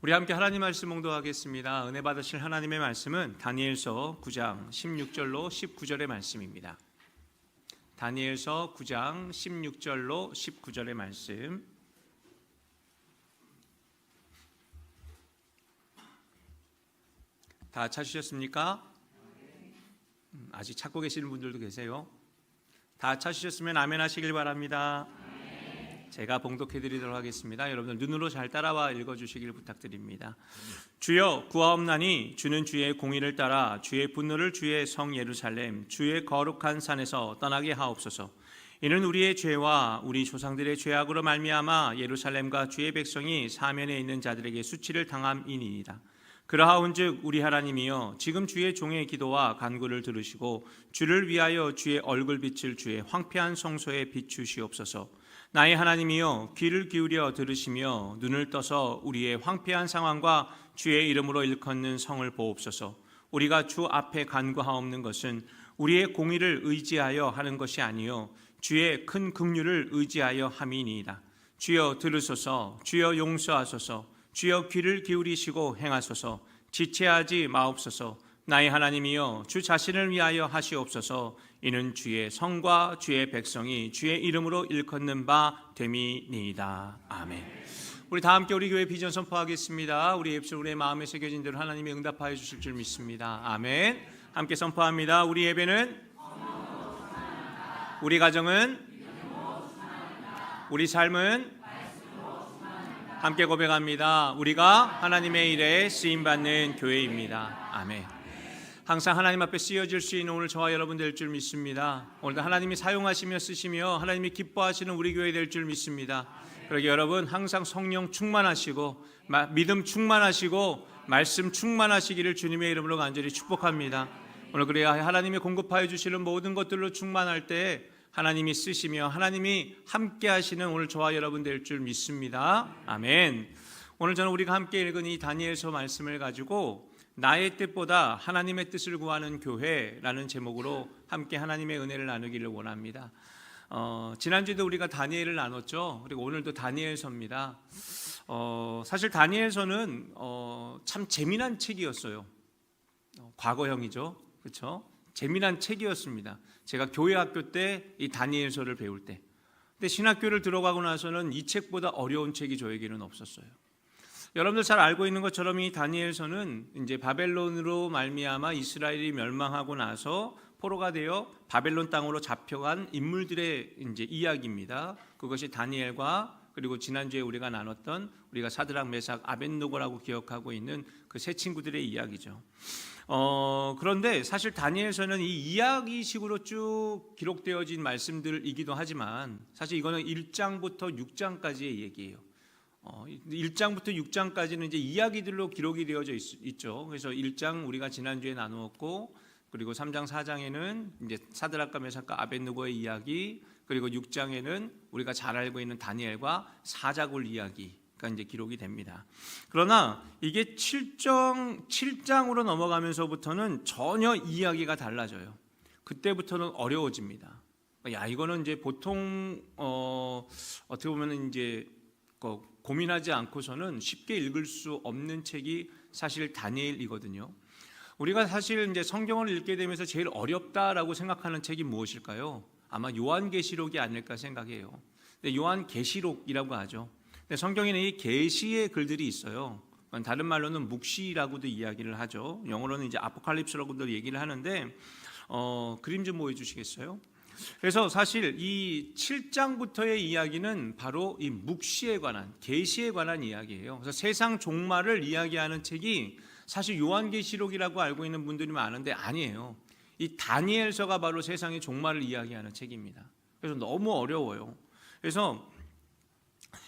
우리 함께 하나님 말씀 봉독하겠습니다. 은혜 받으실 하나님의 말씀은 다니엘서 9장 16절로 19절의 말씀입니다. 다니엘서 9장 16절로 19절의 말씀. 다 찾으셨습니까? 아직 찾고 계시는 분들도 계세요. 다 찾으셨으면 아멘 하시길 바랍니다. 제가 봉독해 드리도록 하겠습니다. 여러분들 눈으로 잘 따라와 읽어주시길 부탁드립니다. 주여 구하옵나니 주는 주의 공의를 따라 주의 분노를 주의 성 예루살렘 주의 거룩한 산에서 떠나게 하옵소서. 이는 우리의 죄와 우리 조상들의 죄악으로 말미암아 예루살렘과 주의 백성이 사면에 있는 자들에게 수치를 당함이니이다. 그러하온즉 우리 하나님이여 지금 주의 종의 기도와 간구를 들으시고 주를 위하여 주의 얼굴빛을 주의 황폐한 성소에 비추시옵소서. 나의 하나님이여 귀를 기울여 들으시며 눈을 떠서 우리의 황폐한 상황과 주의 이름으로 일컫는 성을 보옵소서. 우리가 주 앞에 간구하옵는 것은 우리의 공의를 의지하여 하는 것이 아니요 주의 큰 긍휼을 의지하여 함이니이다. 주여 들으소서. 주여 용서하소서. 주여 귀를 기울이시고 행하소서. 지체하지 마옵소서. 나의 하나님이여 주 자신을 위하여 하시옵소서. 이는 주의 성과 주의 백성이 주의 이름으로 일컫는 바 됨이니이다. 아멘. 우리 다 함께 우리 교회 비전 선포하겠습니다. 우리 입술 우리의 마음에 새겨진 대로 하나님이 응답하여 주실 줄 믿습니다. 아멘. 함께 선포합니다. 우리 예배는 우리 가정은 우리 삶은 함께 고백합니다. 우리가 하나님의 일에 쓰임받는 교회입니다. 아멘. 항상 하나님 앞에 쓰여질 수 있는 오늘 저와 여러분 될 줄 믿습니다. 오늘도 하나님이 사용하시며 쓰시며 하나님이 기뻐하시는 우리 교회 될 줄 믿습니다. 그러게 여러분 항상 성령 충만하시고 믿음 충만하시고 말씀 충만하시기를 주님의 이름으로 간절히 축복합니다. 오늘 그래야 하나님이 공급하여 주시는 모든 것들로 충만할 때 하나님이 쓰시며 하나님이 함께 하시는 오늘 저와 여러분 될 줄 믿습니다. 아멘. 오늘 저는 우리가 함께 읽은 이 다니엘서 말씀을 가지고 나의 뜻보다 하나님의 뜻을 구하는 교회라는 제목으로 함께 하나님의 은혜를 나누기를 원합니다. 지난주에도 우리가 다니엘을 나눴죠. 그리고 오늘도 다니엘서입니다. 사실 다니엘서는 참 재미난 책이었어요. 과거형이죠. 그렇죠? 재미난 책이었습니다. 제가 교회 학교 때 이 다니엘서를 배울 때. 근데 신학교를 들어가고 나서는 이 책보다 어려운 책이 저에게는 없었어요. 여러분들 잘 알고 있는 것처럼 이 다니엘서는 이제 바벨론으로 말미암아 이스라엘이 멸망하고 나서 포로가 되어 바벨론 땅으로 잡혀간 인물들의 이제 이야기입니다. 그것이 다니엘과 그리고 지난주에 우리가 나눴던 우리가 사드락 메삭 아벳노고라고 기억하고 있는 그 세 친구들의 이야기죠. 그런데 사실 다니엘서는 이 이야기식으로 쭉 기록되어진 말씀들이기도 하지만 사실 이거는 1장부터 6장까지의 얘기예요. 1장부터 6장까지는 이제 이야기들로 기록이 되어져 있죠. 그래서 1장 우리가 지난주에 나누었고 그리고 3장 4장에는 이제 사드락과 메삭과 아벳느고의 이야기, 그리고 6장에는 우리가 잘 알고 있는 다니엘과 사자굴 이야기가 이제 기록이 됩니다. 그러나 이게 7장으로 넘어가면서부터는 전혀 이야기가 달라져요. 그때부터는 어려워집니다. 야, 이거는 이제 보통 어떻게 보면 이제 고민하지 않고서는 쉽게 읽을 수 없는 책이 사실 다니엘이거든요. 우리가 사실 이제 성경을 읽게 되면서 제일 어렵다라고 생각하는 책이 무엇일까요? 아마 요한계시록이 아닐까 생각해요. 근데 요한계시록이라고 하죠. 근데 성경에는 이 계시의 글들이 있어요. 다른 말로는 묵시라고도 이야기를 하죠. 영어로는 이제 아포칼립스라고도 얘기를 하는데 그림 좀 보여주시겠어요? 그래서 사실 이 7장부터의 이야기는 바로 이 묵시에 관한, 계시에 관한 이야기예요. 그래서 세상 종말을 이야기하는 책이 사실 요한계시록이라고 알고 있는 분들이 많은데 아니에요. 이 다니엘서가 바로 세상의 종말을 이야기하는 책입니다. 그래서 너무 어려워요. 그래서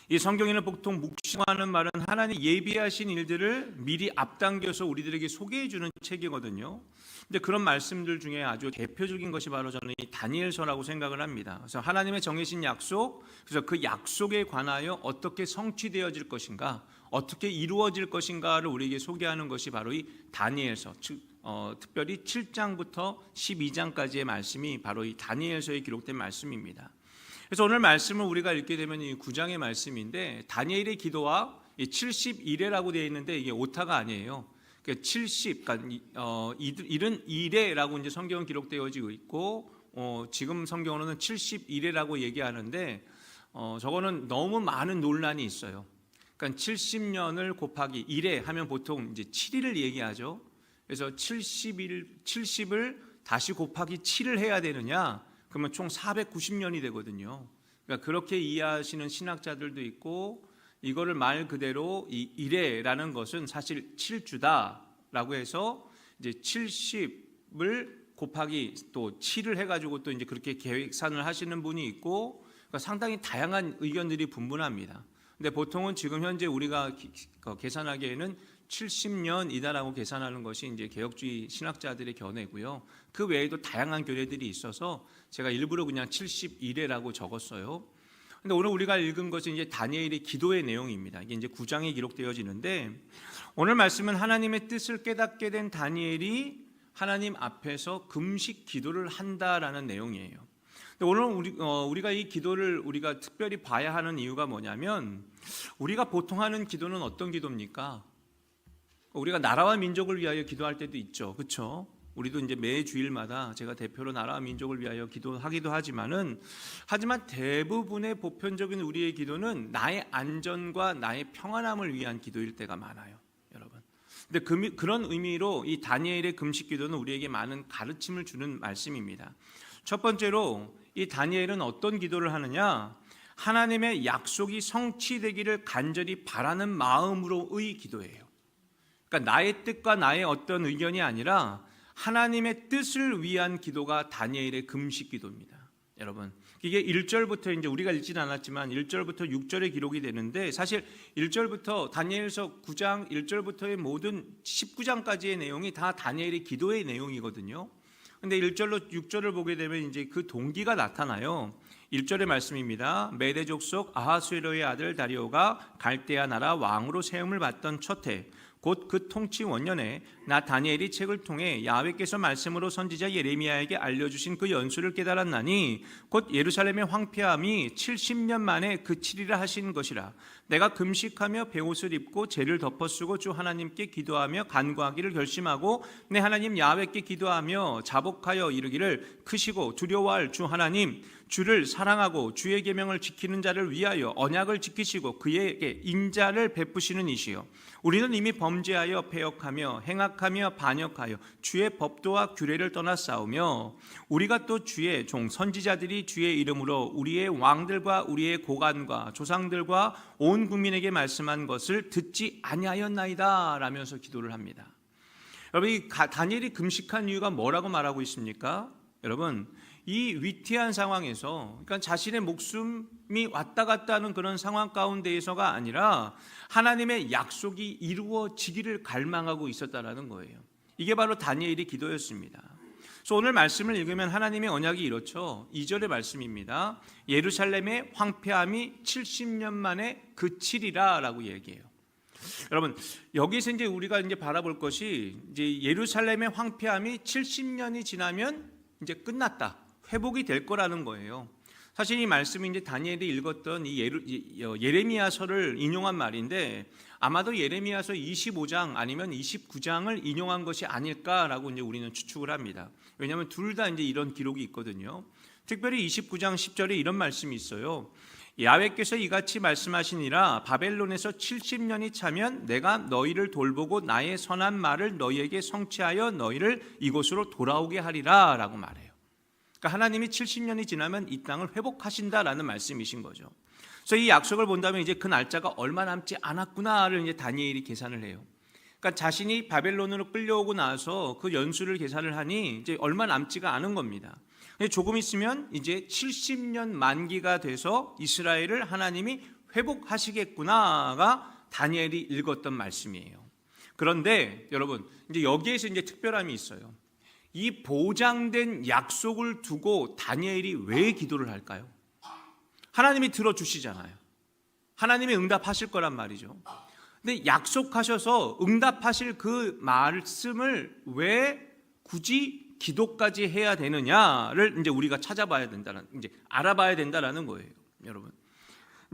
이 성경에는 보통 묵시하는 말은 하나님 예비하신 일들을 미리 앞당겨서 우리들에게 소개해 주는 책이거든요. 근데 그런 말씀들 중에 아주 대표적인 것이 바로 저는 이 다니엘서라고 생각을 합니다. 그래서 하나님의 정해진 약속, 그래서 그 약속에 관하여 어떻게 성취되어질 것인가, 어떻게 이루어질 것인가를 우리에게 소개하는 것이 바로 이 다니엘서, 특별히 7장부터 12장까지의 말씀이 바로 이 다니엘서에 기록된 말씀입니다. 그래서 오늘 말씀을 우리가 읽게 되면 이 9장의 말씀인데 다니엘의 기도와 이 71회라고 되어 있는데 이게 오타가 아니에요. 그러니까 70, 그러니까 일은 1회라고 이제 성경은 기록되어지고 있고 지금 성경으로는 71회라고 얘기하는데 저거는 너무 많은 논란이 있어요. 그러니까 70년을 곱하기 1회 하면 보통 이제 7일을 얘기하죠. 그래서 70을 다시 곱하기 7을 해야 되느냐? 그러면 총 490년이 되거든요. 그러니까 그렇게 이해하시는 신학자들도 있고, 이거를 말 그대로 이 1회라는 것은 사실 7주다라고 해서 이제 70을 곱하기 또 7을 해가지고 또 이제 그렇게 계산을 하시는 분이 있고, 그러니까 상당히 다양한 의견들이 분분합니다. 근데 보통은 지금 현재 우리가 계산하기에는 70년이다라고 계산하는 것이 이제 개혁주의 신학자들의 견해고요. 그 외에도 다양한 견해들이 있어서 제가 일부러 그냥 71회라고 적었어요. 근데 오늘 우리가 읽은 것은 이제 다니엘의 기도의 내용입니다. 이게 이제 9장에 기록되어지는데, 오늘 말씀은 하나님의 뜻을 깨닫게 된 다니엘이 하나님 앞에서 금식 기도를 한다라는 내용이에요. 근데 오늘 우리가 이 기도를 우리가 특별히 봐야 하는 이유가 뭐냐면, 우리가 보통 하는 기도는 어떤 기도입니까? 우리가 나라와 민족을 위하여 기도할 때도 있죠, 그렇죠? 우리도 이제 매 주일마다 제가 대표로 나라와 민족을 위하여 기도하기도 하지만 대부분의 보편적인 우리의 기도는 나의 안전과 나의 평안함을 위한 기도일 때가 많아요, 여러분. 근데 그런 의미로 이 다니엘의 금식 기도는 우리에게 많은 가르침을 주는 말씀입니다. 첫 번째로 이 다니엘은 어떤 기도를 하느냐? 하나님의 약속이 성취되기를 간절히 바라는 마음으로의 기도예요. 그러니까 나의 뜻과 나의 어떤 의견이 아니라 하나님의 뜻을 위한 기도가 다니엘의 금식 기도입니다. 여러분, 이게 1절부터 이제 우리가 읽지는 않았지만 1절부터 6절에 기록이 되는데, 사실 1절부터 다니엘서 9장 1절부터의 모든 19장까지의 내용이 다 다니엘의 기도의 내용이거든요. 근데 1절로 6절을 보게 되면 이제 그 동기가 나타나요. 1절의 말씀입니다. 메대 족속 아하수에로의 아들 다리오가 갈대아 나라 왕으로 세움을 받던 첫 해, 곧 그 통치 원년에 나 다니엘이 책을 통해 야훼께서 말씀으로 선지자 예레미야에게 알려주신 그 연수를 깨달았나니 곧 예루살렘의 황폐함이 70년 만에 그치리라 하신 것이라. 내가 금식하며 베옷을 입고 재를 덮어쓰고 주 하나님께 기도하며 간구하기를 결심하고 내 하나님 야훼께 기도하며 자복하여 이르기를, 크시고 두려워할 주 하나님, 주를 사랑하고 주의 계명을 지키는 자를 위하여 언약을 지키시고 그에게 인자를 베푸시는 이시여, 우리는 이미 범죄하여 패역하며 행악하며 반역하여 주의 법도와 규례를 떠나 싸우며, 우리가 또 주의 종 선지자들이 주의 이름으로 우리의 왕들과 우리의 고관과 조상들과 온 국민에게 말씀한 것을 듣지 아니하였나이다 라면서 기도를 합니다. 여러분, 이 다니엘이 금식한 이유가 뭐라고 말하고 있습니까? 여러분, 이 위태한 상황에서, 그러니까 자신의 목숨이 왔다 갔다 하는 그런 상황 가운데에서가 아니라 하나님의 약속이 이루어지기를 갈망하고 있었다라는 거예요. 이게 바로 다니엘의 기도였습니다. 그래서 오늘 말씀을 읽으면 하나님의 언약이 이렇죠. 2절의 말씀입니다. 예루살렘의 황폐함이 70년 만에 그치리라라고 얘기해요. 여러분, 여기서 이제 우리가 이제 바라볼 것이, 이제 예루살렘의 황폐함이 70년이 지나면 이제 끝났다, 회복이 될 거라는 거예요. 사실 이 말씀이 이제 다니엘이 읽었던 이 예레미야서를 인용한 말인데, 아마도 예레미야서 25장 아니면 29장을 인용한 것이 아닐까라고 이제 우리는 추측을 합니다. 왜냐하면 둘 다 이제 이런 기록이 있거든요. 특별히 29장 10절에 이런 말씀이 있어요. 야훼께서 이같이 말씀하시니라, 바벨론에서 70년이 차면 내가 너희를 돌보고 나의 선한 말을 너희에게 성취하여 너희를 이곳으로 돌아오게 하리라 라고 말해요. 그러니까 하나님이 70년이 지나면 이 땅을 회복하신다라는 말씀이신 거죠. 그래서 이 약속을 본다면 이제 그 날짜가 얼마 남지 않았구나를 이제 다니엘이 계산을 해요. 그러니까 자신이 바벨론으로 끌려오고 나서 그 연수를 계산을 하니 이제 얼마 남지가 않은 겁니다. 조금 있으면 이제 70년 만기가 돼서 이스라엘을 하나님이 회복하시겠구나가 다니엘이 읽었던 말씀이에요. 그런데 여러분, 이제 여기에서 이제 특별함이 있어요. 이 보장된 약속을 두고 다니엘이 왜 기도를 할까요? 하나님이 들어주시잖아요. 하나님이 응답하실 거란 말이죠. 근데 약속하셔서 응답하실 그 말씀을 왜 굳이 기도까지 해야 되느냐를 이제 우리가 찾아봐야 된다는, 이제 알아봐야 된다라는 거예요, 여러분.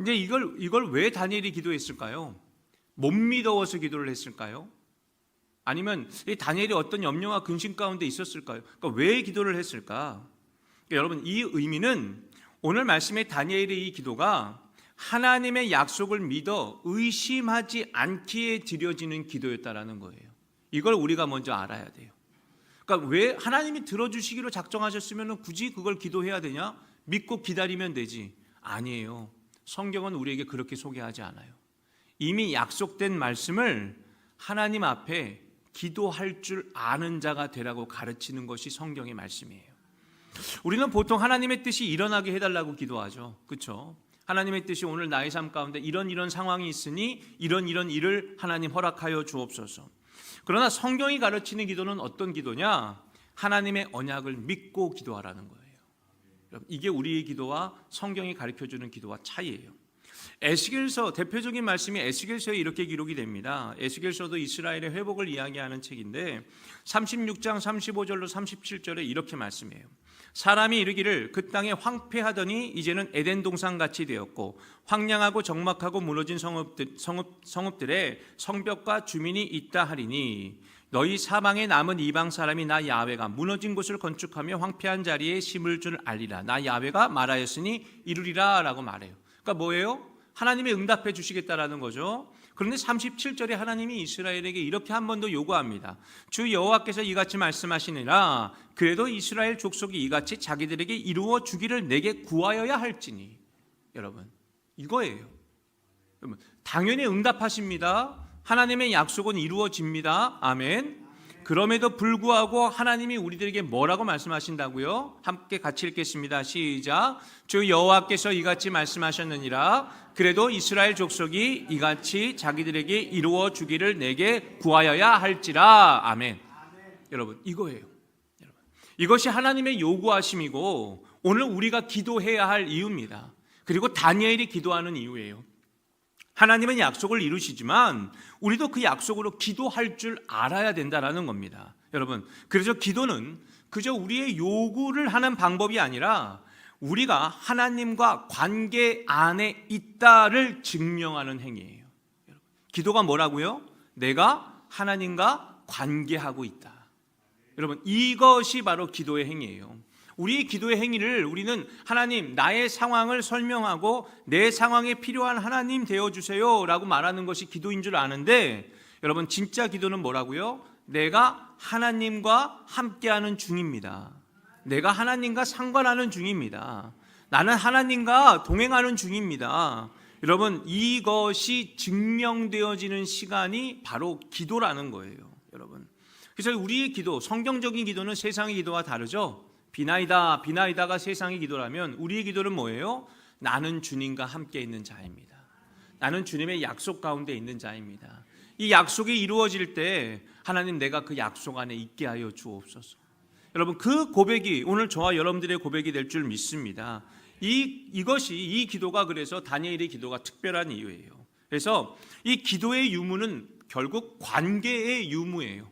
이제 이걸 왜 다니엘이 기도했을까요? 못 믿어서 기도를 했을까요? 아니면 이 다니엘이 어떤 염려와 근심 가운데 있었을까요? 그러니까 왜 기도를 했을까? 그러니까 여러분, 이 의미는 오늘 말씀의 다니엘의 이 기도가 하나님의 약속을 믿어 의심하지 않기에 드려지는 기도였다라는 거예요. 이걸 우리가 먼저 알아야 돼요. 그러니까 왜 하나님이 들어주시기로 작정하셨으면 굳이 그걸 기도해야 되냐? 믿고 기다리면 되지. 아니에요. 성경은 우리에게 그렇게 소개하지 않아요. 이미 약속된 말씀을 하나님 앞에 기도할 줄 아는 자가 되라고 가르치는 것이 성경의 말씀이에요. 우리는 보통 하나님의 뜻이 일어나게 해달라고 기도하죠. 그렇죠? 하나님의 뜻이 오늘 나의 삶 가운데 이런 상황이 있으니 이런 일을 하나님 허락하여 주옵소서. 그러나 성경이 가르치는 기도는 어떤 기도냐? 하나님의 언약을 믿고 기도하라는 거예요. 이게 우리의 기도와 성경이 가르쳐주는 기도와 차이예요. 에스겔서, 대표적인 말씀이 에스겔서에 이렇게 기록이 됩니다. 에스겔서도 이스라엘의 회복을 이야기하는 책인데 36장 35절로 37절에 이렇게 말씀해요. 사람이 이르기를 그 땅에 황폐하더니 이제는 에덴 동산같이 되었고 황량하고 적막하고 무너진 성읍들에 성벽과 주민이 있다 하리니 너희 사방에 남은 이방 사람이 나 야훼가 무너진 곳을 건축하며 황폐한 자리에 심을 줄 알리라. 나 야훼가 말하였으니 이루리라 라고 말해요. 그러니까 뭐예요? 하나님이 응답해 주시겠다라는 거죠. 그런데 37절에 하나님이 이스라엘에게 이렇게 한 번 더 요구합니다. 주 여호와께서 이같이 말씀하시니라. 그래도 이스라엘 족속이 이같이 자기들에게 이루어 주기를 내게 구하여야 할지니. 여러분, 이거예요. 여러분, 당연히 응답하십니다. 하나님의 약속은 이루어집니다. 아멘. 그럼에도 불구하고 하나님이 우리들에게 뭐라고 말씀하신다고요? 함께 같이 읽겠습니다. 시작. 주 여호와께서 이같이 말씀하셨느니라. 그래도 이스라엘 족속이 이같이 자기들에게 이루어 주기를 내게 구하여야 할지라. 아멘. 여러분, 이거예요. 여러분, 이것이 하나님의 요구하심이고 오늘 우리가 기도해야 할 이유입니다. 그리고 다니엘이 기도하는 이유예요. 하나님은 약속을 이루시지만 우리도 그 약속으로 기도할 줄 알아야 된다라는 겁니다. 여러분, 그래서 기도는 그저 우리의 요구를 하는 방법이 아니라 우리가 하나님과 관계 안에 있다를 증명하는 행위예요. 기도가 뭐라고요? 내가 하나님과 관계하고 있다. 여러분, 이것이 바로 기도의 행위예요. 우리의 기도의 행위를 우리는 하나님, 나의 상황을 설명하고 내 상황에 필요한 하나님 되어주세요 라고 말하는 것이 기도인 줄 아는데, 여러분, 진짜 기도는 뭐라고요? 내가 하나님과 함께하는 중입니다. 내가 하나님과 상관하는 중입니다. 나는 하나님과 동행하는 중입니다. 여러분, 이것이 증명되어지는 시간이 바로 기도라는 거예요. 여러분, 그래서 우리의 기도, 성경적인 기도는 세상의 기도와 다르죠. 비나이다, 비나이다가 세상의 기도라면 우리의 기도는 뭐예요? 나는 주님과 함께 있는 자입니다. 나는 주님의 약속 가운데 있는 자입니다. 이 약속이 이루어질 때 하나님, 내가 그 약속 안에 있게 하여 주옵소서. 여러분, 그 고백이 오늘 저와 여러분들의 고백이 될 줄 믿습니다. 이 기도가 그래서 다니엘의 기도가 특별한 이유예요. 그래서 이 기도의 유무는 결국 관계의 유무예요.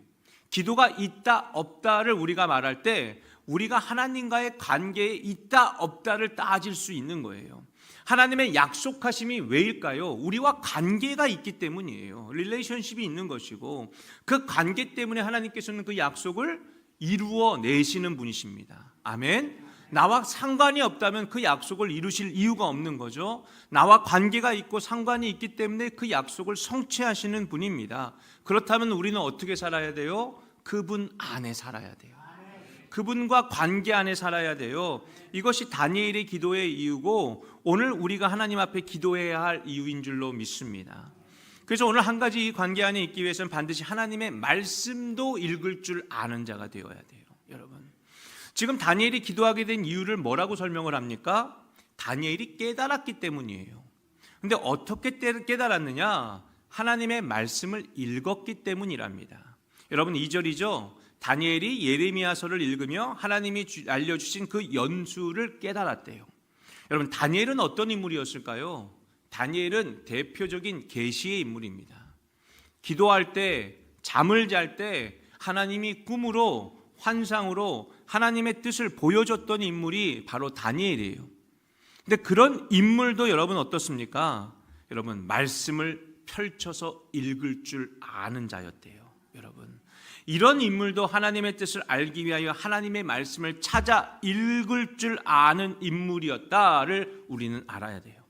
기도가 있다 없다를 우리가 말할 때 우리가 하나님과의 관계에 있다 없다를 따질 수 있는 거예요. 하나님의 약속하심이 왜일까요? 우리와 관계가 있기 때문이에요. 릴레이션십이 있는 것이고, 그 관계 때문에 하나님께서는 그 약속을 이루어 내시는 분이십니다. 아멘. 나와 상관이 없다면 그 약속을 이루실 이유가 없는 거죠. 나와 관계가 있고 상관이 있기 때문에 그 약속을 성취하시는 분입니다. 그렇다면 우리는 어떻게 살아야 돼요? 그분 안에 살아야 돼요. 그분과 관계 안에 살아야 돼요. 이것이 다니엘의 기도의 이유고 오늘 우리가 하나님 앞에 기도해야 할 이유인 줄로 믿습니다. 그래서 오늘 한 가지 이 관계 안에 있기 위해서는 반드시 하나님의 말씀도 읽을 줄 아는 자가 되어야 돼요. 여러분, 지금 다니엘이 기도하게 된 이유를 뭐라고 설명을 합니까? 다니엘이 깨달았기 때문이에요. 근데 어떻게 깨달았느냐? 하나님의 말씀을 읽었기 때문이랍니다. 여러분, 2절이죠. 다니엘이 예레미야서를 읽으며 하나님이 알려주신 그 연수를 깨달았대요. 여러분, 다니엘은 어떤 인물이었을까요? 다니엘은 대표적인 계시의 인물입니다. 기도할 때, 잠을 잘 때 하나님이 꿈으로, 환상으로 하나님의 뜻을 보여줬던 인물이 바로 다니엘이에요. 근데 그런 인물도 여러분 어떻습니까? 여러분, 말씀을 펼쳐서 읽을 줄 아는 자였대요. 여러분, 이런 인물도 하나님의 뜻을 알기 위하여 하나님의 말씀을 찾아 읽을 줄 아는 인물이었다를 우리는 알아야 돼요.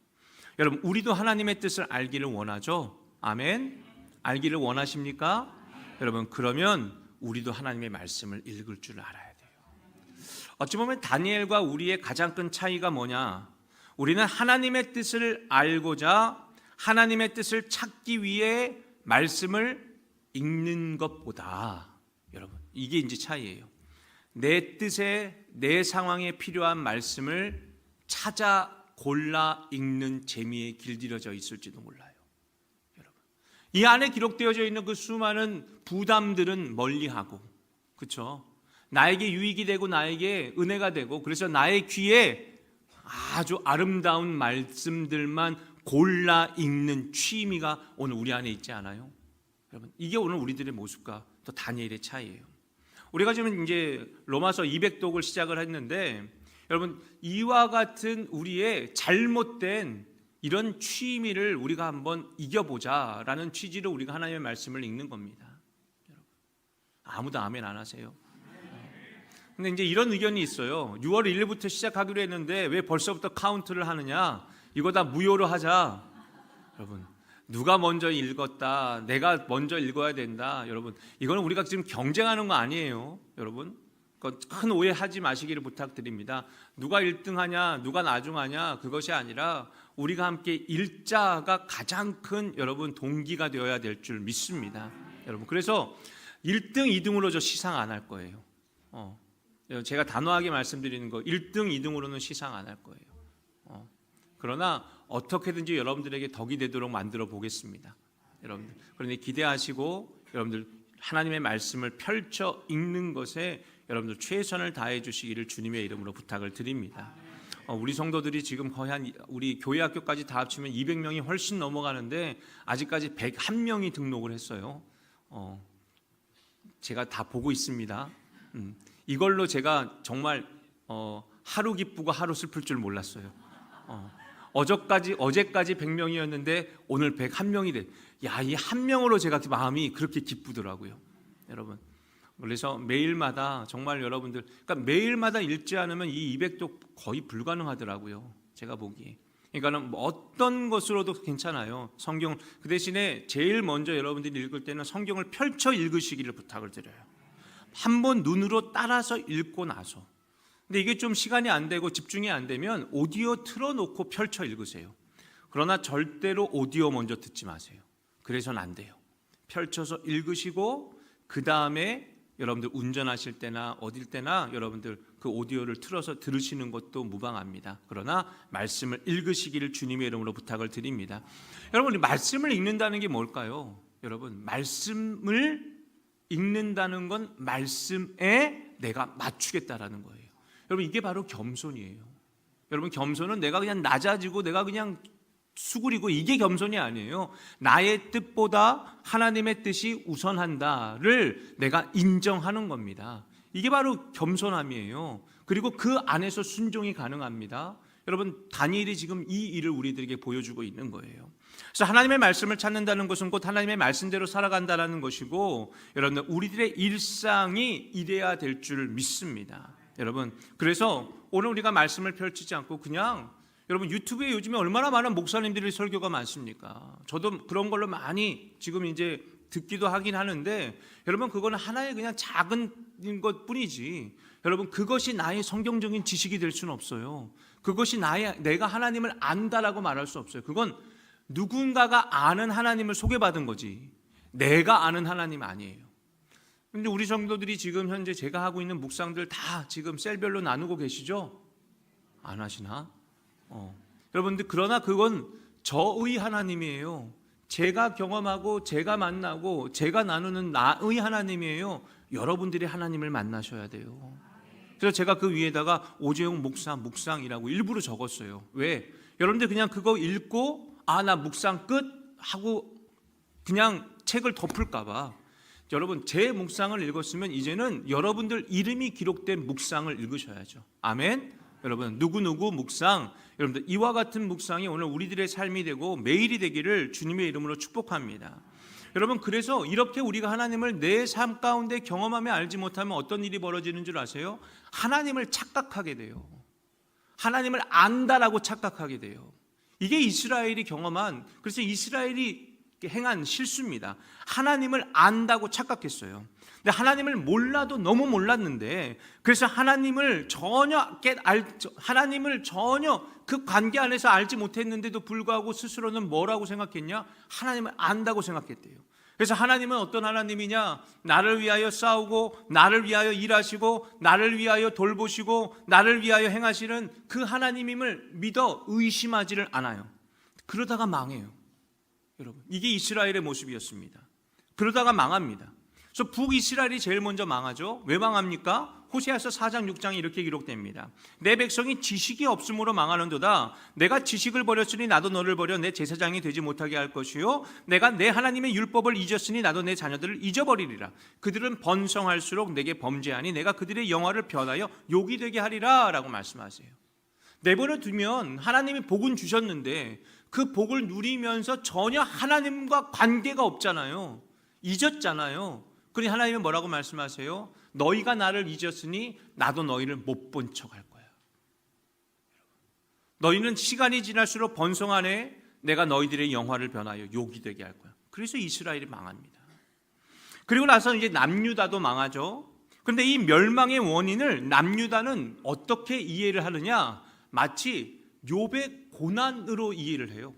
여러분, 우리도 하나님의 뜻을 알기를 원하죠? 아멘. 알기를 원하십니까? 여러분, 그러면 우리도 하나님의 말씀을 읽을 줄 알아야 돼요. 어찌 보면 다니엘과 우리의 가장 큰 차이가 뭐냐? 우리는 하나님의 뜻을 알고자 하나님의 뜻을 찾기 위해 말씀을 읽는 것보다, 여러분, 이게 이제 차이예요. 내 뜻에, 내 상황에 필요한 말씀을 찾아 골라 읽는 재미에 길들여져 있을지도 몰라요. 여러분, 이 안에 기록되어져 있는 그 수많은 부담들은 멀리하고, 그렇죠? 나에게 유익이 되고 나에게 은혜가 되고, 그래서 나의 귀에 아주 아름다운 말씀들만 골라 읽는 취미가 오늘 우리 안에 있지 않아요? 여러분, 이게 오늘 우리들의 모습과 또 다니엘의 차이예요. 우리가 지금 이제 로마서 200독을 시작을 했는데, 여러분, 이와 같은 우리의 잘못된 이런 취미를 우리가 한번 이겨보자라는 취지로 우리가 하나님의 말씀을 읽는 겁니다. 여러분, 아무도 아멘 안 하세요. 근데 이제 이런 의견이 있어요. 6월 1일부터 시작하기로 했는데 왜 벌써부터 카운트를 하느냐? 이거 다 무효로 하자. 여러분, 누가 먼저 읽었다, 내가 먼저 읽어야 된다. 여러분, 이거는 우리가 지금 경쟁하는 거 아니에요. 여러분, 큰 오해하지 마시기를 부탁드립니다. 누가 1등하냐, 누가 나중하냐, 그것이 아니라 우리가 함께 읽자가 가장 큰 여러분 동기가 되어야 될 줄 믿습니다. 여러분, 그래서 1등, 2등으로 저 시상 안 할 거예요. 제가 단호하게 말씀드리는 거, 1등, 2등으로는 시상 안 할 거예요. 그러나 어떻게든지 여러분들에게 덕이 되도록 만들어 보겠습니다. 여러분들, 그런데 기대하시고 여러분들 하나님의 말씀을 펼쳐 읽는 것에 여러분들 최선을 다해 주시기를 주님의 이름으로 부탁을 드립니다. 우리 성도들이 지금 거의 우리 교회 학교까지 다 합치면 200명이 훨씬 넘어가는데 아직까지 101명이 등록을 했어요. 제가 다 보고 있습니다. 이걸로 제가 정말 하루 기쁘고 하루 슬플 줄 몰랐어요. 어제까지 100명이었는데 오늘 101명이 돼. 야, 이 한 명으로 제가 마음이 그렇게 기쁘더라고요. 여러분, 그래서 매일마다 정말 여러분들, 그러니까 매일마다 읽지 않으면 이 200도 거의 불가능하더라고요. 제가 보기에. 그러니까는 어떤 것으로도 괜찮아요. 성경, 그 대신에 제일 먼저 여러분들이 읽을 때는 성경을 펼쳐 읽으시기를 부탁을 드려요. 한번 눈으로 따라서 읽고 나서. 근데 이게 좀 시간이 안 되고 집중이 안 되면 오디오 틀어놓고 펼쳐 읽으세요. 그러나 절대로 오디오 먼저 듣지 마세요. 그래서는 안 돼요. 펼쳐서 읽으시고 그 다음에 여러분들 운전하실 때나 어딜 때나 여러분들 그 오디오를 틀어서 들으시는 것도 무방합니다. 그러나 말씀을 읽으시기를 주님의 이름으로 부탁을 드립니다. 여러분, 우리 말씀을 읽는다는 게 뭘까요? 여러분, 말씀을 읽는다는 건 말씀에 내가 맞추겠다라는 거예요. 여러분, 이게 바로 겸손이에요. 여러분, 겸손은 내가 그냥 낮아지고 내가 그냥 수그리고 이게 겸손이 아니에요. 나의 뜻보다 하나님의 뜻이 우선한다를 내가 인정하는 겁니다. 이게 바로 겸손함이에요. 그리고 그 안에서 순종이 가능합니다. 여러분, 다니엘이 지금 이 일을 우리들에게 보여주고 있는 거예요. 그래서 하나님의 말씀을 찾는다는 것은 곧 하나님의 말씀대로 살아간다는 것이고, 여러분, 우리들의 일상이 이래야 될 줄 믿습니다. 여러분, 그래서 오늘 우리가 말씀을 펼치지 않고 그냥, 여러분, 유튜브에 요즘에 얼마나 많은 목사님들의 설교가 많습니까? 저도 그런 걸로 많이 지금 이제 듣기도 하긴 하는데, 여러분, 그거는 하나의 그냥 작은 것 뿐이지, 여러분, 그것이 나의 성경적인 지식이 될 수는 없어요. 그것이 내가 하나님을 안다라고 말할 수 없어요. 그건 누군가가 아는 하나님을 소개받은 거지, 내가 아는 하나님 아니에요. 근데 우리 성도들이 지금 현재 제가 하고 있는 묵상들 다 지금 셀별로 나누고 계시죠? 안 하시나? 여러분들, 그러나 그건 저의 하나님이에요. 제가 경험하고 제가 만나고 제가 나누는 나의 하나님이에요. 여러분들이 하나님을 만나셔야 돼요. 그래서 제가 그 위에다가 오재용 목사 묵상이라고 일부러 적었어요. 왜? 여러분들 그냥 그거 읽고 나 묵상 끝 하고 그냥 책을 덮을까 봐. 여러분, 제 묵상을 읽었으면 이제는 여러분들 이름이 기록된 묵상을 읽으셔야죠. 아멘. 여러분 누구누구 묵상, 여러분들 이와 같은 묵상이 오늘 우리들의 삶이 되고 매일이 되기를 주님의 이름으로 축복합니다. 여러분 그래서 이렇게 우리가 하나님을 내 삶 가운데 경험하며 알지 못하면 어떤 일이 벌어지는 줄 아세요? 하나님을 착각하게 돼요. 하나님을 안다라고 착각하게 돼요. 이게 이스라엘이 경험한, 그래서 이스라엘이 행한 실수입니다. 하나님을 안다고 착각했어요. 근데 하나님을 몰라도 너무 몰랐는데, 그래서 하나님을 전혀 그 관계 안에서 알지 못했는데도 불구하고 스스로는 뭐라고 생각했냐? 하나님을 안다고 생각했대요. 그래서 하나님은 어떤 하나님이냐? 나를 위하여 싸우고 나를 위하여 일하시고 나를 위하여 돌보시고 나를 위하여 행하시는 그 하나님임을 믿어 의심하지를 않아요. 그러다가 망해요. 여러분, 이게 이스라엘의 모습이었습니다. 그러다가 망합니다. 그래서 북이스라엘이 제일 먼저 망하죠. 왜 망합니까? 호세아서 4장 6장에 이렇게 기록됩니다. 내 백성이 지식이 없음으로 망하는도다. 내가 지식을 버렸으니 나도 너를 버려 내 제사장이 되지 못하게 할 것이요, 내가 내 하나님의 율법을 잊었으니 나도 내 자녀들을 잊어버리리라. 그들은 번성할수록 내게 범죄하니 내가 그들의 영화를 변하여 욕이 되게 하리라 라고 말씀하세요. 내버려 두면 하나님이 복은 주셨는데 그 복을 누리면서 전혀 하나님과 관계가 없잖아요. 잊었잖아요. 그러니 하나님은 뭐라고 말씀하세요? 너희가 나를 잊었으니 나도 너희를 못 본 척할 거야. 너희는 시간이 지날수록 번성하네. 내가 너희들의 영화를 변하여 욕이 되게 할 거야. 그래서 이스라엘이 망합니다. 그리고 나서 이제 남유다도 망하죠. 그런데 이 멸망의 원인을 남유다는 어떻게 이해를 하느냐? 마치 욥의 고난으로 이해를 해요.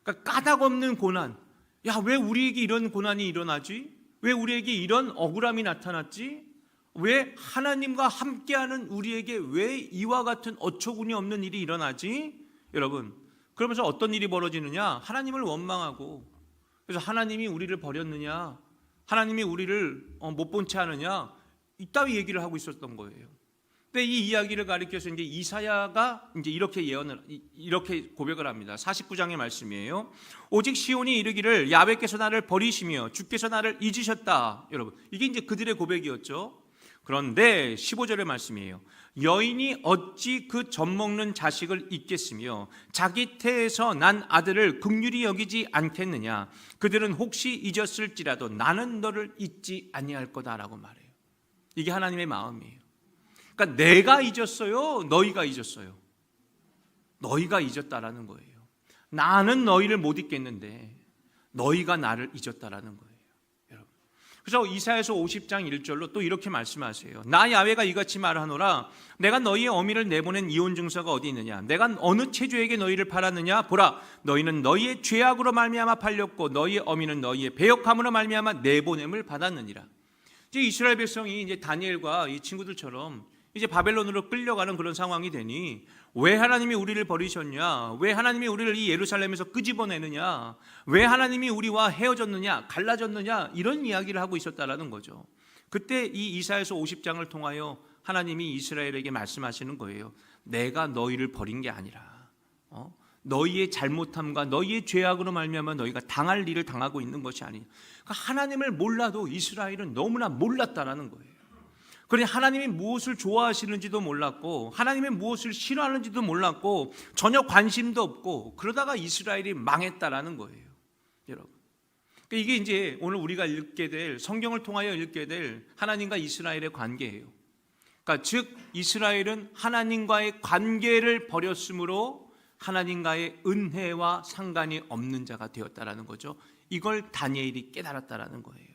그러니까 까닭없는 고난. 야, 왜 우리에게 이런 고난이 일어나지? 왜 우리에게 이런 억울함이 나타났지? 왜 하나님과 함께하는 우리에게 왜 이와 같은 어처구니 없는 일이 일어나지? 여러분, 그러면서 어떤 일이 벌어지느냐? 하나님을 원망하고, 그래서 하나님이 우리를 버렸느냐? 하나님이 우리를 못 본 채 하느냐? 이따위 얘기를 하고 있었던 거예요. 근데 이 이야기를 가리켜서 이제 이사야가 이제 이렇게 고백을 합니다. 49장의 말씀이에요. 오직 시온이 이르기를 야훼께서 나를 버리시며 주께서 나를 잊으셨다. 여러분, 이게 이제 그들의 고백이었죠. 그런데 15절의 말씀이에요. 여인이 어찌 그 젖먹는 자식을 잊겠으며 자기 태에서 난 아들을 긍휼히 여기지 않겠느냐. 그들은 혹시 잊었을지라도 나는 너를 잊지 아니할 거다라고 말해요. 이게 하나님의 마음이에요. 그러니까 내가 잊었어요? 너희가 잊었어요? 너희가 잊었다라는 거예요. 나는 너희를 못 잊겠는데 너희가 나를 잊었다라는 거예요. 여러분. 그래서 이사야서 50장 1절로 또 이렇게 말씀하세요. 나 야훼가 이같이 말하노라. 내가 너희의 어미를 내보낸 이혼 증서가 어디 있느냐? 내가 어느 체주에게 너희를 팔았느냐? 보라, 너희는 너희의 죄악으로 말미암아 팔렸고 너희의 어미는 너희의 배역함으로 말미암아 내보냄을 받았느니라. 이제 이스라엘 백성이 이제 다니엘과 이 친구들처럼 이제 바벨론으로 끌려가는 그런 상황이 되니 왜 하나님이 우리를 버리셨냐? 왜 하나님이 우리를 이 예루살렘에서 끄집어내느냐? 왜 하나님이 우리와 헤어졌느냐? 갈라졌느냐? 이런 이야기를 하고 있었다라는 거죠. 그때 이 이사야서 50장을 통하여 하나님이 이스라엘에게 말씀하시는 거예요. 내가 너희를 버린 게 아니라 너희의 잘못함과 너희의 죄악으로 말미암아 너희가 당할 일을 당하고 있는 것이 아니냐. 그러니까 하나님을 몰라도 이스라엘은 너무나 몰랐다라는 거예요. 그러니 하나님이 무엇을 좋아하시는지도 몰랐고 하나님이 무엇을 싫어하는지도 몰랐고 전혀 관심도 없고 그러다가 이스라엘이 망했다라는 거예요. 여러분, 그러니까 이게 이제 오늘 우리가 읽게 될, 성경을 통하여 읽게 될 하나님과 이스라엘의 관계예요. 그러니까 즉 이스라엘은 하나님과의 관계를 버렸으므로 하나님과의 은혜와 상관이 없는 자가 되었다라는 거죠. 이걸 다니엘이 깨달았다라는 거예요.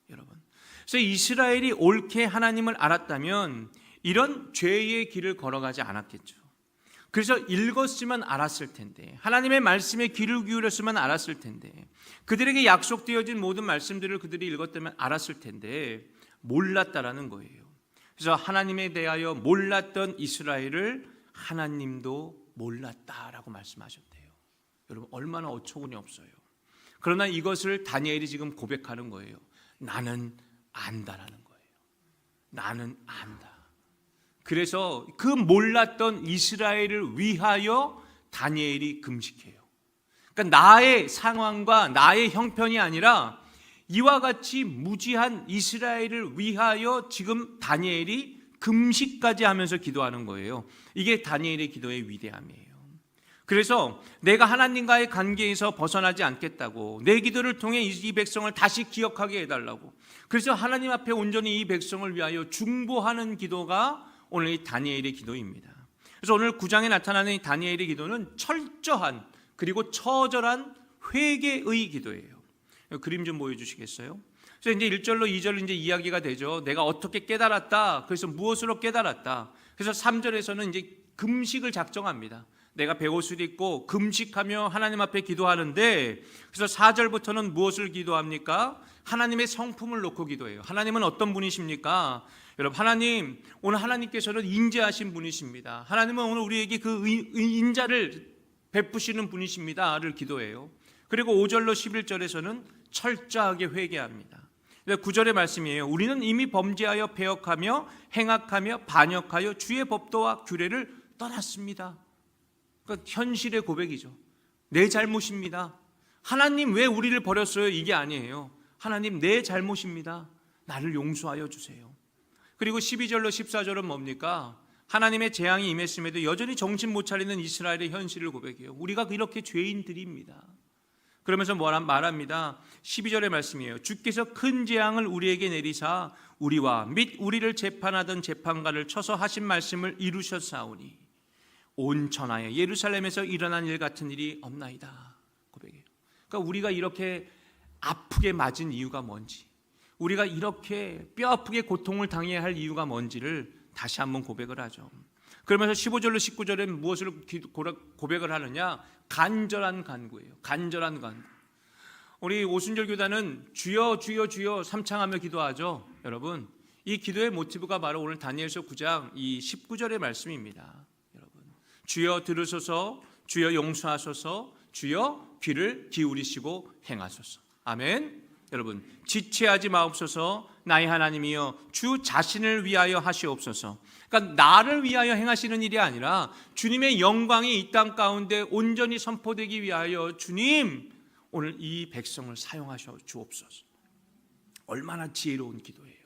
여러분, 그래서 이스라엘이 옳게 하나님을 알았다면 이런 죄의 길을 걸어가지 않았겠죠. 그래서 읽었으면 알았을 텐데, 하나님의 말씀에 귀를 기울였으면 알았을 텐데, 그들에게 약속되어진 모든 말씀들을 그들이 읽었다면 알았을 텐데 몰랐다라는 거예요. 그래서 하나님에 대하여 몰랐던 이스라엘을 하나님도 몰랐다라고 말씀하셨대요. 여러분, 얼마나 어처구니 없어요. 그러나 이것을 다니엘이 지금 고백하는 거예요. 나는 안다라는 거예요. 나는 안다. 그래서 그 몰랐던 이스라엘을 위하여 다니엘이 금식해요. 그러니까 나의 상황과 나의 형편이 아니라 이와 같이 무지한 이스라엘을 위하여 지금 다니엘이 금식까지 하면서 기도하는 거예요. 이게 다니엘의 기도의 위대함이에요. 그래서 내가 하나님과의 관계에서 벗어나지 않겠다고, 내 기도를 통해 이 백성을 다시 기억하게 해달라고, 그래서 하나님 앞에 온전히 이 백성을 위하여 중보하는 기도가 오늘 이 다니엘의 기도입니다. 그래서 오늘 9장에 나타나는 이 다니엘의 기도는 철저한 그리고 처절한 회개의 기도예요. 그림 좀 보여주시겠어요? 그래서 이제 1절로 2절 이제 이야기가 되죠. 내가 어떻게 깨달았다. 그래서 무엇으로 깨달았다. 그래서 3절에서는 이제 금식을 작정합니다. 내가 베옷을 입고 금식하며 하나님 앞에 기도하는데, 그래서 4절부터는 무엇을 기도합니까? 하나님의 성품을 놓고 기도해요. 하나님은 어떤 분이십니까? 여러분, 하나님, 오늘 하나님께서는 인자하신 분이십니다. 하나님은 오늘 우리에게 그 인자를 베푸시는 분이십니다를 기도해요. 그리고 5절로 11절에서는 철저하게 회개합니다. 9절의 말씀이에요. 우리는 이미 범죄하여 배역하며 행악하며 반역하여 주의 법도와 규례를 떠났습니다. 그러니까 현실의 고백이죠. 내 잘못입니다. 하나님 왜 우리를 버렸어요? 이게 아니에요. 하나님 내 잘못입니다. 나를 용서하여 주세요. 그리고 12절로 14절은 뭡니까? 하나님의 재앙이 임했음에도 여전히 정신 못 차리는 이스라엘의 현실을 고백해요. 우리가 이렇게 죄인들입니다. 그러면서 말합니다. 12절의 말씀이에요. 주께서 큰 재앙을 우리에게 내리사 우리와 및 우리를 재판하던 재판관을 쳐서 하신 말씀을 이루셨사오니 온 천하에 예루살렘에서 일어난 일 같은 일이 없나이다. 고백해요. 그러니까 우리가 이렇게 아프게 맞은 이유가 뭔지, 우리가 이렇게 뼈아프게 고통을 당해야 할 이유가 뭔지를 다시 한번 고백을 하죠. 그러면서 15절로 19절에 무엇을 고백을 하느냐? 간절한 간구예요. 간절한 간구. 우리 오순절 교단은 주여 주여 주여 삼창하며 기도하죠. 여러분, 이 기도의 모티브가 바로 오늘 다니엘서 9장 이 19절의 말씀입니다. 여러분, 주여 들으소서, 주여 용서하소서, 주여 귀를 기울이시고 행하소서. 아멘. 여러분, 지체하지 마옵소서. 나의 하나님이여 주 자신을 위하여 하시옵소서. 그러니까 나를 위하여 행하시는 일이 아니라 주님의 영광이 이 땅 가운데 온전히 선포되기 위하여 주님 오늘 이 백성을 사용하셔 주옵소서. 얼마나 지혜로운 기도예요.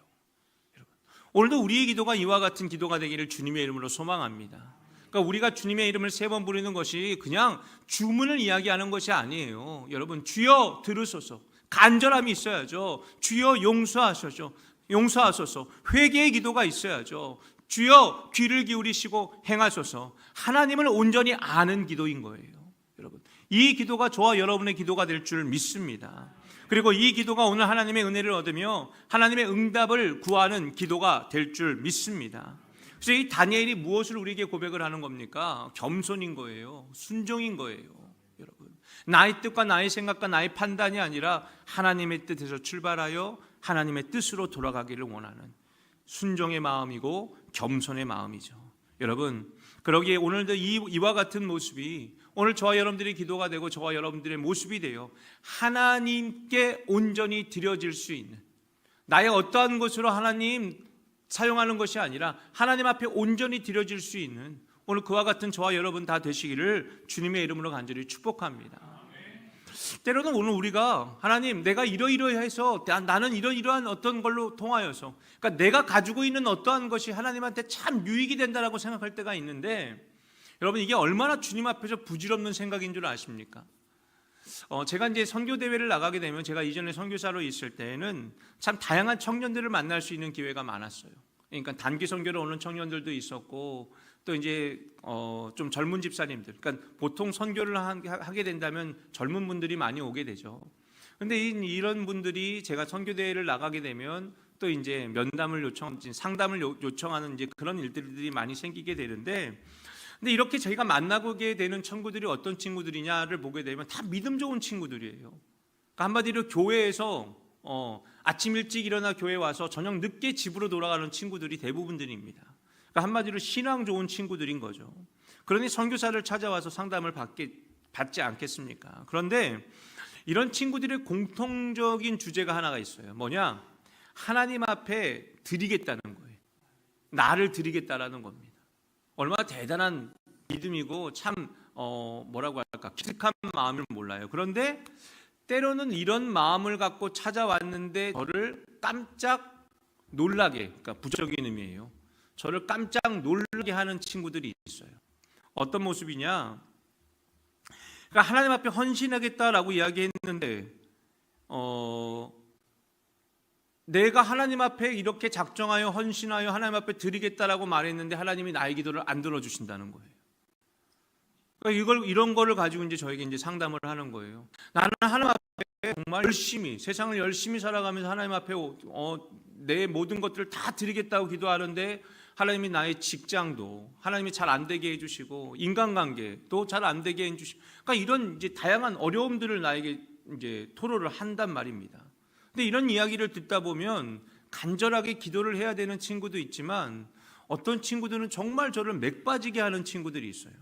여러분, 오늘도 우리의 기도가 이와 같은 기도가 되기를 주님의 이름으로 소망합니다. 그러니까 우리가 주님의 이름을 3번 부르는 것이 그냥 주문을 이야기하는 것이 아니에요. 여러분, 주여 들으소서. 간절함이 있어야죠. 주여 용서하소서. 회개의 기도가 있어야죠. 주여 귀를 기울이시고 행하소서. 하나님을 온전히 아는 기도인 거예요. 여러분, 이 기도가 저와 여러분의 기도가 될 줄 믿습니다. 그리고 이 기도가 오늘 하나님의 은혜를 얻으며 하나님의 응답을 구하는 기도가 될 줄 믿습니다. 그래서 이 다니엘이 무엇을 우리에게 고백을 하는 겁니까? 겸손인 거예요. 순종인 거예요. 여러분, 나의 뜻과 나의 생각과 나의 판단이 아니라 하나님의 뜻에서 출발하여 하나님의 뜻으로 돌아가기를 원하는 순종의 마음이고 겸손의 마음이죠. 여러분, 그러기에 오늘도 이와 같은 모습이 오늘 저와 여러분들의 기도가 되고 저와 여러분들의 모습이 되어 하나님께 온전히 드려질 수 있는, 나의 어떠한 것으로 하나님 사용하는 것이 아니라 하나님 앞에 온전히 드려질 수 있는 오늘 그와 같은 저와 여러분 다 되시기를 주님의 이름으로 간절히 축복합니다. 때로는 오늘 우리가 하나님 내가 이러이러해서 나는 이러이러한 어떤 걸로 통하여서, 그러니까 내가 가지고 있는 어떠한 것이 하나님한테 참 유익이 된다라고 생각할 때가 있는데, 여러분 이게 얼마나 주님 앞에서 부질없는 생각인 줄 아십니까? 제가 이제 선교 대회를 나가게 되면, 제가 이전에 선교사로 있을 때에는 참 다양한 청년들을 만날 수 있는 기회가 많았어요. 그러니까 단기 선교로 오는 청년들도 있었고, 또 이제 좀 젊은 집사님들, 그러니까 보통 선교를 하게 된다면 젊은 분들이 많이 오게 되죠. 근데 이런 분들이 제가 선교 대회를 나가게 되면 또 이제 면담을 상담을 요청하는 이제 그런 일들이 많이 생기게 되는데, 근데 이렇게 저희가 만나게 되는 친구들이 어떤 친구들이냐를 보게 되면 다 믿음 좋은 친구들이에요. 그러니까 한마디로 교회에서 아침 일찍 일어나 교회 와서 저녁 늦게 집으로 돌아가는 친구들이 대부분들입니다. 그러니까 한마디로 신앙 좋은 친구들인 거죠. 그러니 선교사를 찾아와서 상담을 받지 않겠습니까? 그런데 이런 친구들의 공통적인 주제가 하나가 있어요. 뭐냐? 하나님 앞에 드리겠다는 거예요. 나를 드리겠다라는 겁니다. 얼마나 대단한 믿음이고 참 뭐라고 할까, 기특한 마음을 몰라요. 그런데 때로는 이런 마음을 갖고 찾아왔는데 저를 깜짝 놀라게, 그러니까 부정적인 의미예요. 저를 깜짝 놀라게 하는 친구들이 있어요. 어떤 모습이냐? 그러니까 하나님 앞에 헌신하겠다라고 이야기했는데 내가 하나님 앞에 이렇게 작정하여 헌신하여 하나님 앞에 드리겠다라고 말했는데 하나님이 나의 기도를 안 들어주신다는 거예요. 그러니까 이런 거를 가지고 이제 저에게 이제 상담을 하는 거예요. 나는 하나님 앞에 정말 열심히 세상을 열심히 살아가면서 하나님 앞에 내 모든 것들을 다 드리겠다고 기도하는데 하나님이 나의 직장도 하나님이 잘 안 되게 해주시고 인간관계도 잘 안 되게 해주시고, 그러니까 이런 이제 다양한 어려움들을 나에게 이제 토로를 한단 말입니다. 근데 이런 이야기를 듣다 보면 간절하게 기도를 해야 되는 친구도 있지만 어떤 친구들은 정말 저를 맥 빠지게 하는 친구들이 있어요.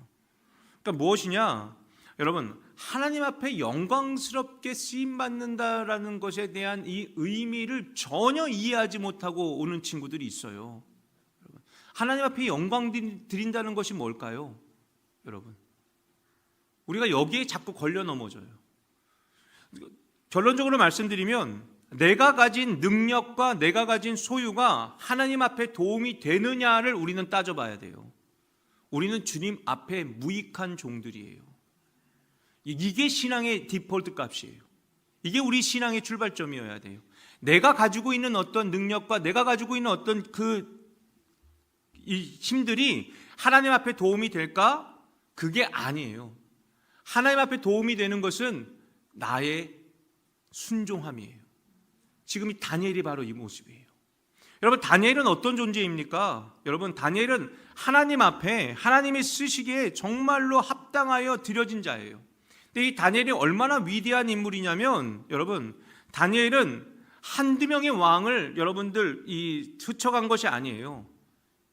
그러니까 무엇이냐? 여러분, 하나님 앞에 영광스럽게 쓰임받는다라는 것에 대한 이 의미를 전혀 이해하지 못하고 오는 친구들이 있어요. 하나님 앞에 영광 드린다는 것이 뭘까요? 여러분, 우리가 여기에 자꾸 걸려 넘어져요. 결론적으로 말씀드리면 내가 가진 능력과 내가 가진 소유가 하나님 앞에 도움이 되느냐를 우리는 따져봐야 돼요. 우리는 주님 앞에 무익한 종들이에요. 이게 신앙의 디폴트 값이에요. 이게 우리 신앙의 출발점이어야 돼요. 내가 가지고 있는 어떤 능력과 내가 가지고 있는 어떤 이 힘들이 하나님 앞에 도움이 될까? 그게 아니에요. 하나님 앞에 도움이 되는 것은 나의 순종함이에요. 지금 이 다니엘이 바로 이 모습이에요. 여러분, 다니엘은 어떤 존재입니까? 여러분, 다니엘은 하나님 앞에 하나님이 쓰시기에 정말로 합당하여 드려진 자예요. 근데 이 다니엘이 얼마나 위대한 인물이냐면, 여러분, 다니엘은 한두 명의 왕을 여러분들 휘쳐간 것이 아니에요.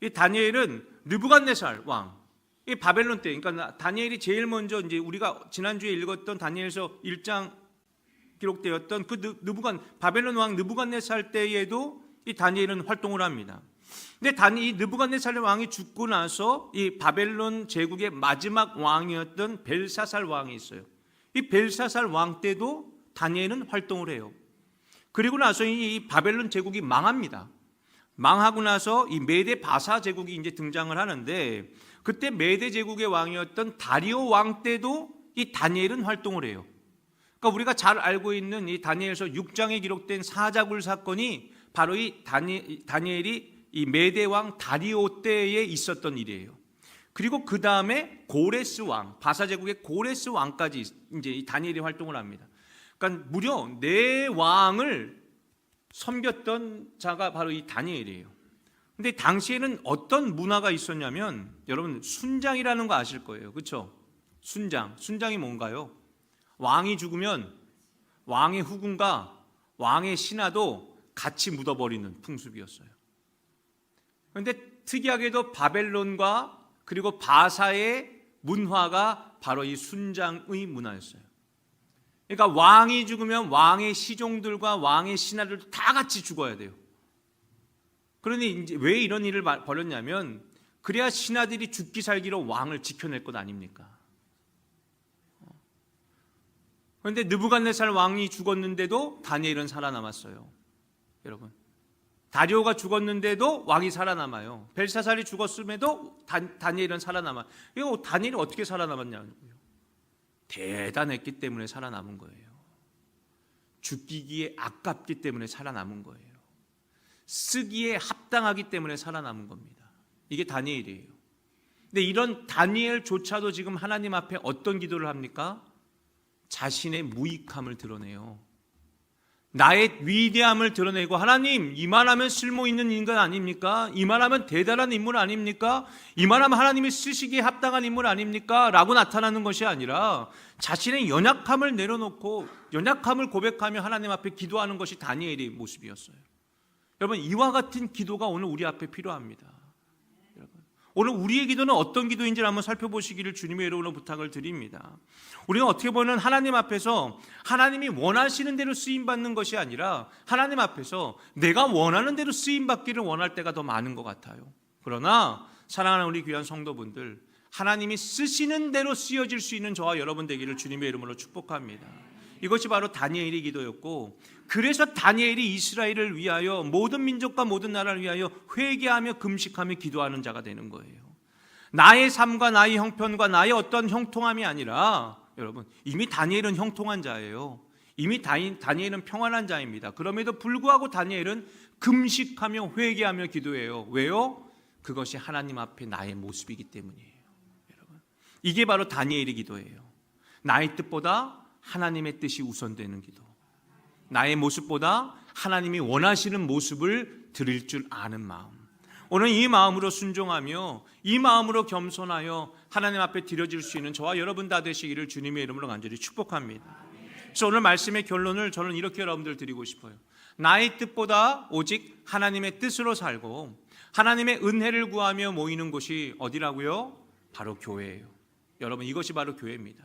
이 다니엘은 느부갓네살 왕, 이 바벨론 때, 그러니까 다니엘이 제일 먼저 이제 우리가 지난주에 읽었던 다니엘서 1장 기록되었던 그 바벨론 왕 느부갓네살 때에도 이 다니엘은 활동을 합니다. 근데 이 느부갓네살 왕이 죽고 나서 이 바벨론 제국의 마지막 왕이었던 벨사살 왕이 있어요. 이 벨사살 왕 때도 다니엘은 활동을 해요. 그리고 나서 이 바벨론 제국이 망합니다. 망하고 나서 이 메데 바사 제국이 이제 등장을 하는데, 그때 메데 제국의 왕이었던 다리오 왕 때도 이 다니엘은 활동을 해요. 그러니까 우리가 잘 알고 있는 이 다니엘서 6장에 기록된 사자굴 사건이 바로 이 다니엘이 이 메데 왕 다리오 때에 있었던 일이에요. 그리고 그 다음에 고레스 왕, 바사 제국의 고레스 왕까지 이제 이 다니엘이 활동을 합니다. 그러니까 무려 4왕을 섬겼던 자가 바로 이 다니엘이에요. 근데 당시에는 어떤 문화가 있었냐면, 여러분, 순장이라는 거 아실 거예요. 그렇죠? 순장이 뭔가요? 왕이 죽으면 왕의 후궁과 왕의 신하도 같이 묻어버리는 풍습이었어요. 그런데 특이하게도 바벨론과 그리고 바사의 문화가 바로 이 순장의 문화였어요. 그러니까 왕이 죽으면 왕의 시종들과 왕의 신하들도 다 같이 죽어야 돼요. 그러니 이제 왜 이런 일을 벌였냐면, 그래야 신하들이 죽기 살기로 왕을 지켜낼 것 아닙니까? 그런데 느부갓네살 왕이 죽었는데도 다니엘은 살아남았어요. 여러분, 다리오가 죽었는데도 왕이 살아남아요. 벨사살이 죽었음에도 다니엘은 살아남아요. 이거 다니엘이 어떻게 살아남았냐고요? 대단했기 때문에 살아남은 거예요. 죽기기에 아깝기 때문에 살아남은 거예요. 쓰기에 합당하기 때문에 살아남은 겁니다. 이게 다니엘이에요. 근데 이런 다니엘조차도 지금 하나님 앞에 어떤 기도를 합니까? 자신의 무익함을 드러내요. 나의 위대함을 드러내고, 하나님, 이만하면 쓸모있는 인간 아닙니까? 이만하면 대단한 인물 아닙니까? 이만하면 하나님이 쓰시기에 합당한 인물 아닙니까? 라고 나타나는 것이 아니라 자신의 연약함을 내려놓고 연약함을 고백하며 하나님 앞에 기도하는 것이 다니엘의 모습이었어요. 여러분, 이와 같은 기도가 오늘 우리 앞에 필요합니다. 오늘 우리의 기도는 어떤 기도인지를 한번 살펴보시기를 주님의 이름으로 부탁을 드립니다. 우리는 어떻게 보면 하나님 앞에서 하나님이 원하시는 대로 쓰임받는 것이 아니라 하나님 앞에서 내가 원하는 대로 쓰임받기를 원할 때가 더 많은 것 같아요. 그러나 사랑하는 우리 귀한 성도분들, 하나님이 쓰시는 대로 쓰여질 수 있는 저와 여러분 되기를 주님의 이름으로 축복합니다. 이것이 바로 다니엘의 기도였고, 그래서 다니엘이 이스라엘을 위하여 모든 민족과 모든 나라를 위하여 회개하며 금식하며 기도하는 자가 되는 거예요. 나의 삶과 나의 형편과 나의 어떤 형통함이 아니라, 여러분, 이미 다니엘은 형통한 자예요. 이미 다니엘은 평안한 자입니다. 그럼에도 불구하고 다니엘은 금식하며 회개하며 기도해요. 왜요? 그것이 하나님 앞에 나의 모습이기 때문이에요. 여러분, 이게 바로 다니엘의 기도예요. 나의 뜻보다 하나님의 뜻이 우선되는 기도, 나의 모습보다 하나님이 원하시는 모습을 드릴 줄 아는 마음. 오늘 이 마음으로 순종하며 이 마음으로 겸손하여 하나님 앞에 드려질 수 있는 저와 여러분 다 되시기를 주님의 이름으로 간절히 축복합니다. 그래서 오늘 말씀의 결론을 저는 이렇게 여러분들 드리고 싶어요. 나의 뜻보다 오직 하나님의 뜻으로 살고 하나님의 은혜를 구하며 모이는 곳이 어디라고요? 바로 교회예요. 여러분, 이것이 바로 교회입니다.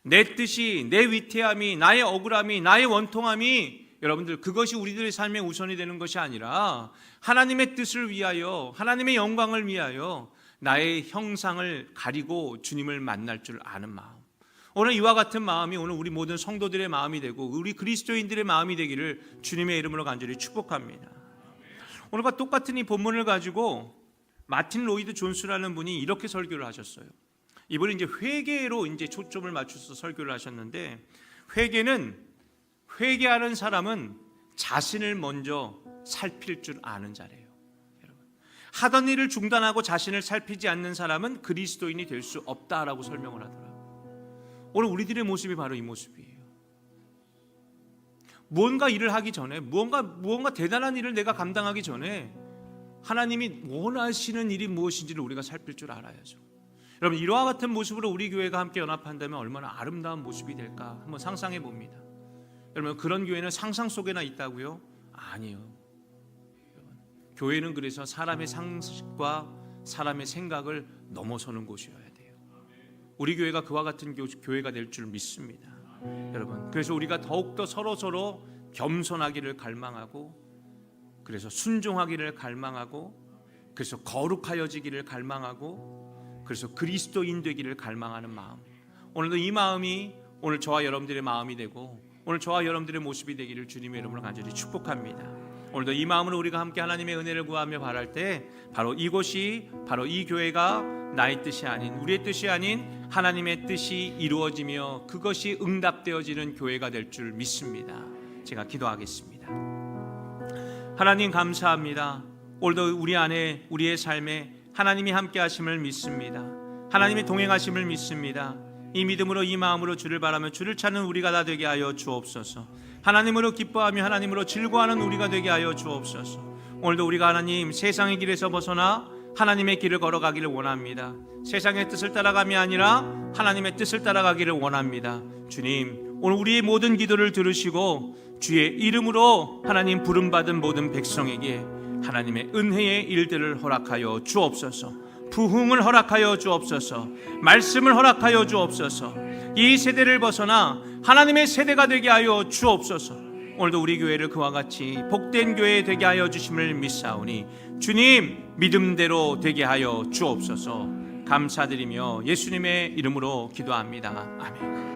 내 뜻이, 내 위태함이, 나의 억울함이, 나의 원통함이, 여러분들, 그것이 우리들의 삶의 우선이 되는 것이 아니라 하나님의 뜻을 위하여, 하나님의 영광을 위하여 나의 형상을 가리고 주님을 만날 줄 아는 마음. 오늘 이와 같은 마음이 오늘 우리 모든 성도들의 마음이 되고 우리 그리스도인들의 마음이 되기를 주님의 이름으로 간절히 축복합니다. 오늘과 똑같은 이 본문을 가지고 마틴 로이드 존스라는 분이 이렇게 설교를 하셨어요. 이분은 이제 회개로 이제 초점을 맞춰서 설교를 하셨는데, 회개하는 사람은 자신을 먼저 살필 줄 아는 자래요. 여러분, 하던 일을 중단하고 자신을 살피지 않는 사람은 그리스도인이 될 수 없다라고 설명을 하더라고요. 오늘 우리들의 모습이 바로 이 모습이에요. 무언가 일을 하기 전에, 무언가 대단한 일을 내가 감당하기 전에 하나님이 원하시는 일이 무엇인지를 우리가 살필 줄 알아야죠. 여러분, 이와 같은 모습으로 우리 교회가 함께 연합한다면 얼마나 아름다운 모습이 될까 한번 상상해 봅니다. 여러분, 그런 교회는 상상 속에나 있다고요? 아니요. 여러분, 교회는 그래서 사람의 상식과 사람의 생각을 넘어서는 곳이어야 돼요. 우리 교회가 그와 같은 교회가 될 줄 믿습니다. 여러분, 그래서 우리가 더욱더 서로 겸손하기를 갈망하고, 그래서 순종하기를 갈망하고, 그래서 거룩하여지기를 갈망하고, 그래서 그리스도인 되기를 갈망하는 마음. 오늘도 이 마음이 오늘 저와 여러분들의 마음이 되고 오늘 저와 여러분들의 모습이 되기를 주님의 이름으로 간절히 축복합니다. 오늘도 이 마음으로 우리가 함께 하나님의 은혜를 구하며 바랄 때 바로 이곳이, 바로 이 교회가 나의 뜻이 아닌, 우리의 뜻이 아닌 하나님의 뜻이 이루어지며 그것이 응답되어지는 교회가 될 줄 믿습니다. 제가 기도하겠습니다. 하나님, 감사합니다. 오늘도 우리 안에, 우리의 삶에 하나님이 함께 하심을 믿습니다. 하나님이 동행하심을 믿습니다. 이 믿음으로, 이 마음으로 주를 바라며 주를 찾는 우리가 다 되게 하여 주옵소서. 하나님으로 기뻐하며 하나님으로 즐거워하는 우리가 되게 하여 주옵소서. 오늘도 우리가 하나님, 세상의 길에서 벗어나 하나님의 길을 걸어가기를 원합니다. 세상의 뜻을 따라감이 아니라 하나님의 뜻을 따라가기를 원합니다. 주님, 오늘 우리의 모든 기도를 들으시고 주의 이름으로 하나님 부름받은 모든 백성에게 하나님의 은혜의 일들을 허락하여 주옵소서. 부흥을 허락하여 주옵소서. 말씀을 허락하여 주옵소서. 이 세대를 벗어나 하나님의 세대가 되게 하여 주옵소서. 오늘도 우리 교회를 그와 같이 복된 교회 되게 하여 주심을 믿사오니 주님 믿음대로 되게 하여 주옵소서. 감사드리며 예수님의 이름으로 기도합니다. 아멘.